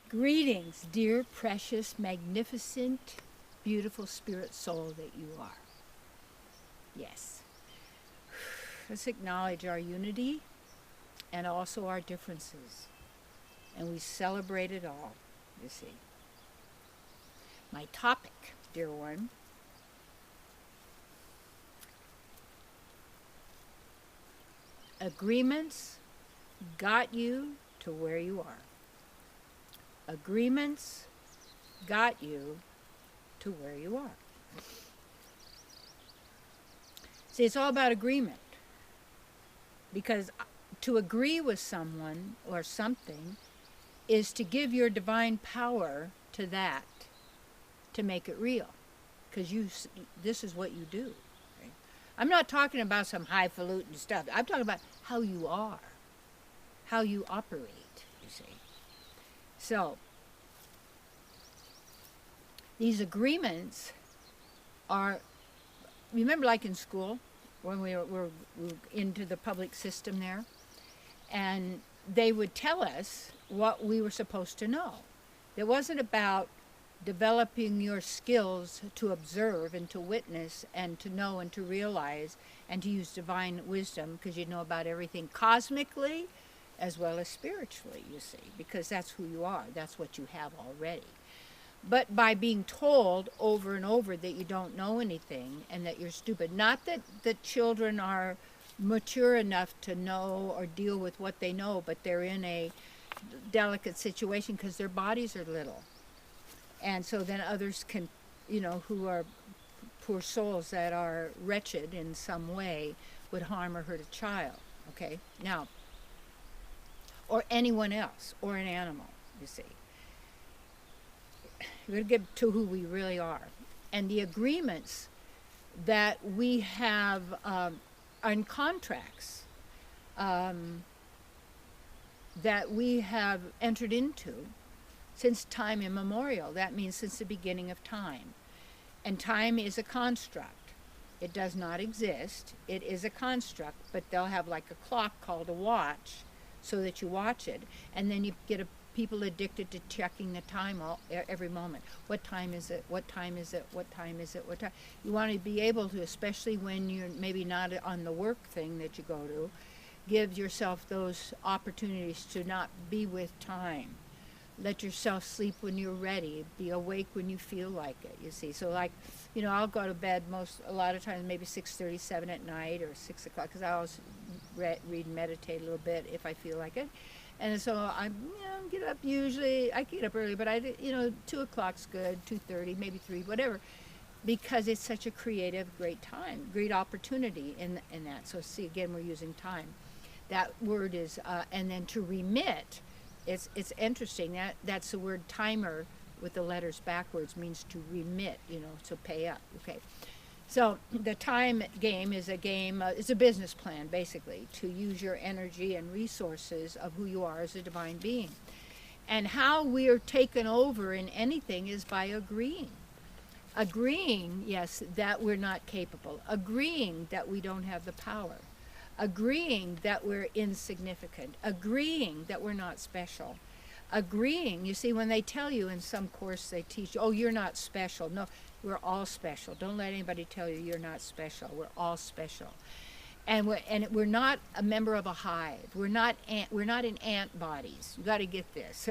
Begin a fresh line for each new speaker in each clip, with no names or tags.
Greetings, dear, precious, magnificent, beautiful spirit soul that you are. Yes. Let's acknowledge our unity and also our differences. And we celebrate it all, you see. My topic, dear one, agreements got you to where you are. Agreements got you to where you are. See, it's all about agreement. Because to agree with someone or something is to give your divine power to that, to make it real. Because this is what you do. Right? I'm not talking about some highfalutin stuff. I'm talking about how you are, how you operate, you see. So, these agreements are, remember like in school, when we were into the public system there, and they would tell us what we were supposed to know. It wasn't about developing your skills to observe and to witness and to know and to realize and to use divine wisdom, because you know about everything cosmically as well as spiritually, you see, because that's who you are. That's what you have already. But by being told over and over that you don't know anything and that you're stupid, not that the children are mature enough to know or deal with what they know, but they're in a delicate situation because their bodies are little. And so then others can, you know, who are poor souls that are wretched in some way would harm or hurt a child, okay? Now, or anyone else, or an animal, you see. We're going to get to who we really are. And the agreements that we have on contracts that we have entered into since time immemorial. That means since the beginning of time. And time is a construct. It does not exist. It is a construct, but they'll have like a clock called a watch so that you watch it. And then you get people addicted to checking the time every moment. What time is it? What time is it? What time is it? What time? You want to be able to, especially when you're maybe not on the work thing that you go to, give yourself those opportunities to not be with time. Let yourself sleep when you're ready. Be awake when you feel like it, you see. So like, you know, I'll go to bed a lot of times maybe 6:37 at night or 6 o'clock, because I always read and meditate a little bit if I feel like it. And so I get up usually, I get up early, but 2 o'clock's good, 2:30, maybe 3, whatever, because it's such a creative, great time, great opportunity in that. So see, again, we're using time. That word is, and then to remit, it's interesting, that's the word timer with the letters backwards means to remit, to pay up, okay. So the time game is a game, it's a business plan, basically, to use your energy and resources of who you are as a divine being. And how we are taken over in anything is by agreeing. Agreeing, yes, that we're not capable. Agreeing that we don't have the power. Agreeing that we're insignificant. Agreeing that we're not special. Agreeing, you see, when they tell you in some course they teach, oh, you're not special. No, we're all special. Don't let anybody tell you you're not special. We're all special. And we're not a member of a hive. We're not in ant bodies. You got to get this.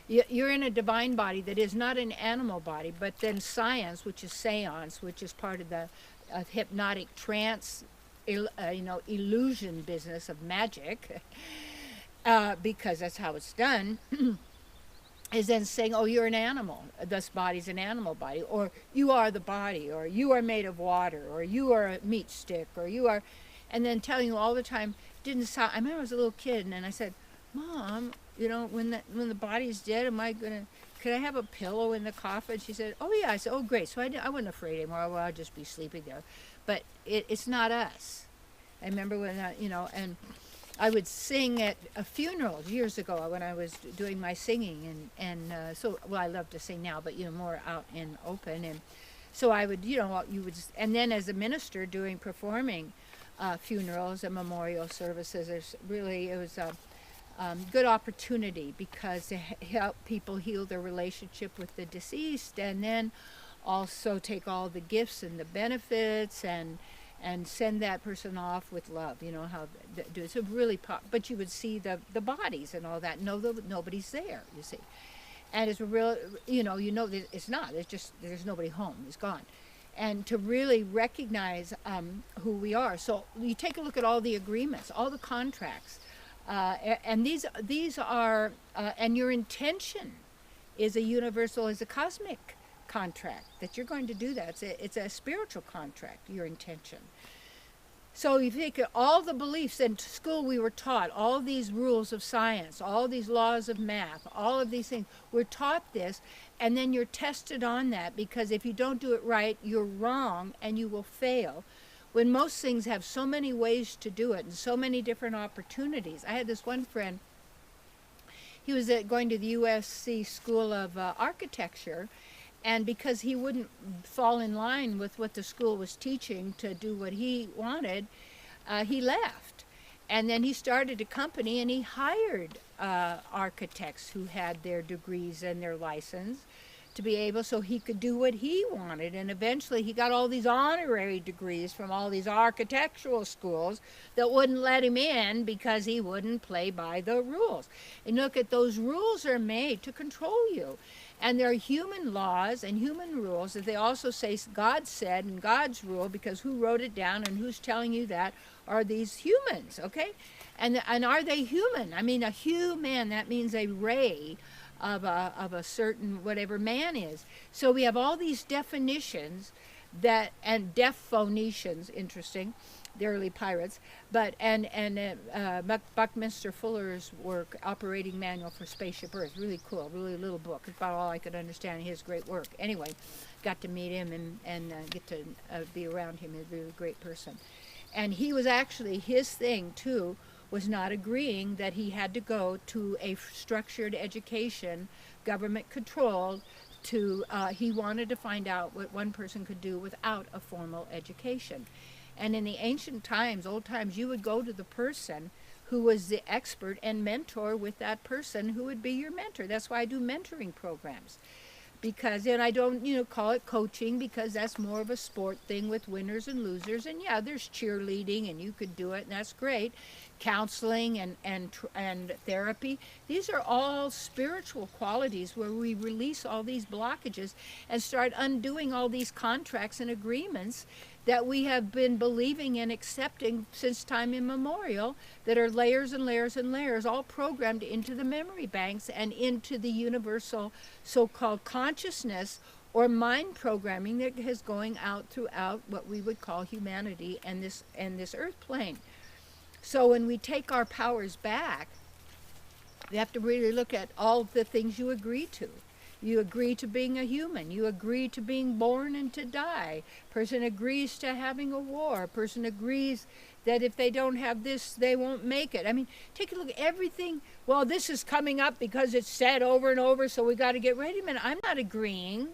You're in a divine body that is not an animal body, but then science, which is seance, which is part of the hypnotic trance, illusion business of magic, because that's how it's done, is then saying, oh, you're an animal. This body's an animal body. Or you are the body. Or you are made of water. Or you are a meat stick. Or you are... And then telling you all the time, didn't sound... I remember I was a little kid, and I said, Mom, when the body's dead, could I have a pillow in the coffin? She said, oh, yeah. I said, oh, great. So I wasn't afraid anymore. Well, I'll just be sleeping there. But it's not us. I remember when, and I would sing at a funeral years ago when I was doing my singing. I love to sing now, but, more out in open. And so I would, and then as a minister performing funerals and memorial services, it was good opportunity, because to help people heal their relationship with the deceased, and then also take all the gifts and the benefits and send that person off with love. You know how they do. It's a really but you would see the bodies and all that. No, nobody's there, you see. And it's a real, that it's not. It's just there's nobody home. It's gone. And to really recognize who we are. So you take a look at all the agreements, all the contracts, and these are, and your intention is a universal, is a cosmic contract that you're going to do that. It's a spiritual contract, your intention. So you think all the beliefs in school we were taught, all these rules of science, all these laws of math, all of these things, we're taught this, and then you're tested on that, because if you don't do it right, you're wrong and you will fail. When most things have so many ways to do it and so many different opportunities. I had this one friend, he was going to the USC School of Architecture, and because he wouldn't fall in line with what the school was teaching to do what he wanted, he left. And then he started a company, and he hired architects who had their degrees and their license to be able, so he could do what he wanted. And eventually he got all these honorary degrees from all these architectural schools that wouldn't let him in because he wouldn't play by the rules. And look, at those rules are made to control you. And there are human laws and human rules that they also say God said and God's rule, because who wrote it down and who's telling you that are these humans, okay? And are they human? I mean, a human, that means a ray of a certain whatever man is. So we have all these definitions that, and deaf Phoenicians, interesting, the early pirates, but Buckminster Fuller's work, Operating Manual for Spaceship Earth, really cool, really little book. It's about all I could understand his great work. Anyway, got to meet him and get to be around him. He's a really great person. And he was actually, his thing too was not agreeing that he had to go to a structured education, government controlled, he wanted to find out what one person could do without a formal education. And in the ancient times, old times, you would go to the person who was the expert and mentor with that person who would be your mentor. That's why I do mentoring programs. Because, and I don't, call it coaching, because that's more of a sport thing with winners and losers. And yeah, there's cheerleading, and you could do it, and that's great. Counseling and therapy. These are all spiritual qualities where we release all these blockages and start undoing all these contracts and agreements that we have been believing and accepting since time immemorial, that are layers and layers and layers, all programmed into the memory banks and into the universal so-called consciousness or mind programming that is going out throughout what we would call humanity and this earth plane. So when we take our powers back, we have to really look at all the things you agree to. You agree to being a human. You agree to being born and to die. Person agrees to having a war. Person agrees that if they don't have this, they won't make it. I mean, take a look at everything. Well, this is coming up because it's said over and over, so we got to get ready. I'm not agreeing.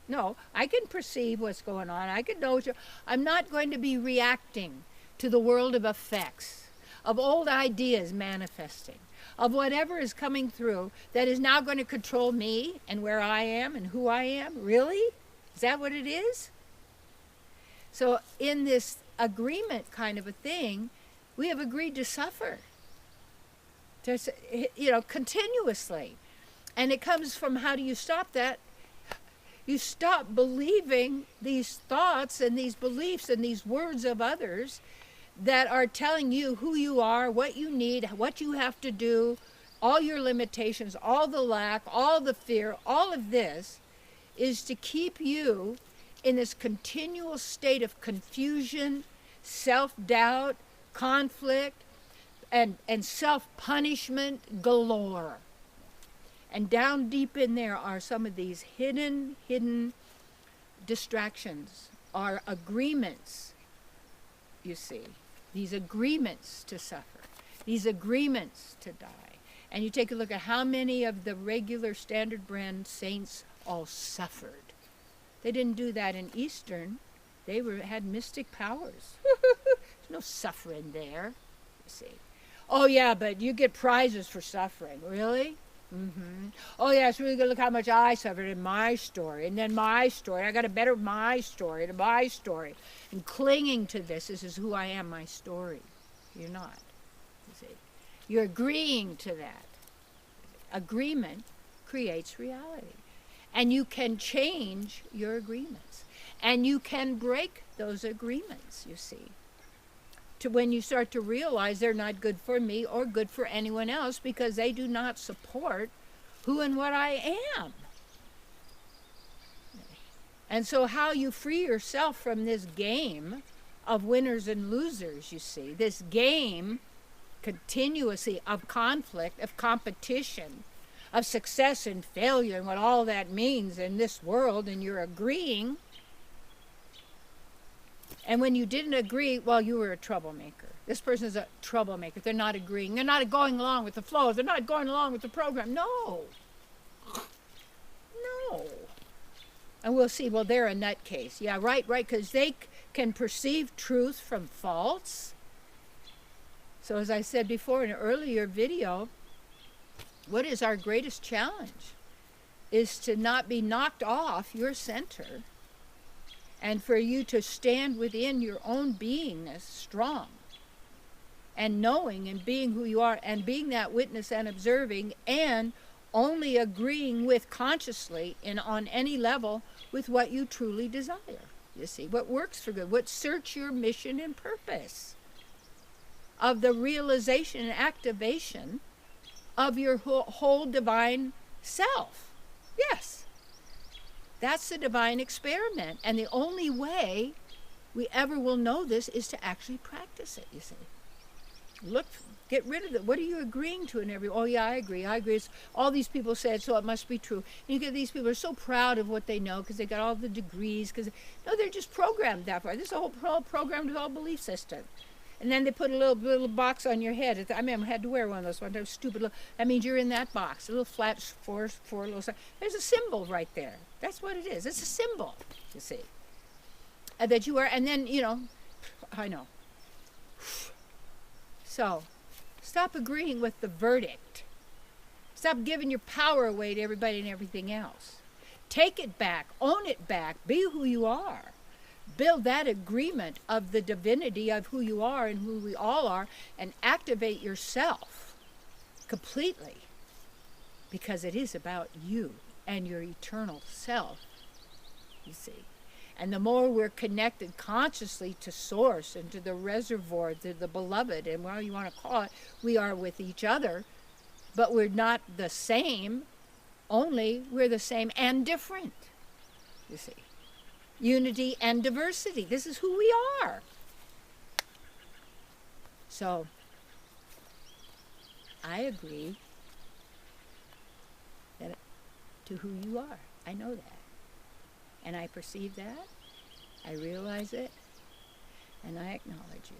No, I can perceive what's going on. I can know. I'm not going to be reacting to the world of effects, of old ideas manifesting, of whatever is coming through that is now going to control me and where I am and who I am. Really? Is that what it is? So in this agreement kind of a thing, we have agreed to suffer, continuously. And it comes from, how do you stop that? You stop believing these thoughts and these beliefs and these words of others that are telling you who you are, what you need, what you have to do, all your limitations, all the lack, all the fear. All of this is to keep you in this continual state of confusion, self-doubt, conflict, and self-punishment galore. And down deep in there are some of these hidden distractions, are agreements, you see. These agreements to suffer, these agreements to die. And you take a look at how many of the regular standard brand saints all suffered. They didn't do that in Eastern. They had mystic powers. There's no suffering there, you see. Oh, yeah, but you get prizes for suffering. Really? Oh, yeah, it's really good. Look how much I suffered in my story. And then my story. I got to better my story to my story. And clinging to this is who I am, my story. You're not. You see. You're agreeing to that. Agreement creates reality. And you can change your agreements. And you can break those agreements, you see. To when you start to realize they're not good for me or good for anyone else because they do not support who and what I am. And so how you free yourself from this game of winners and losers, you see, this game continuously of conflict, of competition, of success and failure and what all that means in this world, and you're agreeing. And when you didn't agree, well, you were a troublemaker. This person is a troublemaker. They're not agreeing. They're not going along with the flow. They're not going along with the program. No. No. And we'll see, well, they're a nutcase. Yeah, right, because they can perceive truth from false. So as I said before in an earlier video, what is our greatest challenge is to not be knocked off your center and for you to stand within your own beingness strong and knowing and being who you are and being that witness and observing and only agreeing with consciously and on any level with what you truly desire. You see, what works for good, what suits your mission and purpose of the realization and activation of your whole divine self. Yes. That's the divine experiment. And the only way we ever will know this is to actually practice it, you see. Look, get rid of it. What are you agreeing to in every, oh yeah, I agree. It's, all these people said, so it must be true. And you get these people who are so proud of what they know because they got all the degrees, because, no, they're just programmed that far. This is a whole programmed whole belief system. And then they put a little box on your head. I mean, I had to wear one of those one time, stupid little, that means you're in that box, a little flat, four little, there's a symbol right there. That's what it is. It's a symbol, you see. That you are, and then, you know, I know. So, stop agreeing with the verdict. Stop giving your power away to everybody and everything else. Take it back, own it back, be who you are. Build that agreement of the divinity of who you are and who we all are, and activate yourself completely, because it is about you and your eternal self, you see. And the more we're connected consciously to Source and to the reservoir, to the beloved, and whatever you want to call it, we are with each other, but we're not the same, only we're the same and different, you see. Unity and diversity. This is who we are. So, I agree that to who you are. I know that. And I perceive that. I realize it. And I acknowledge you.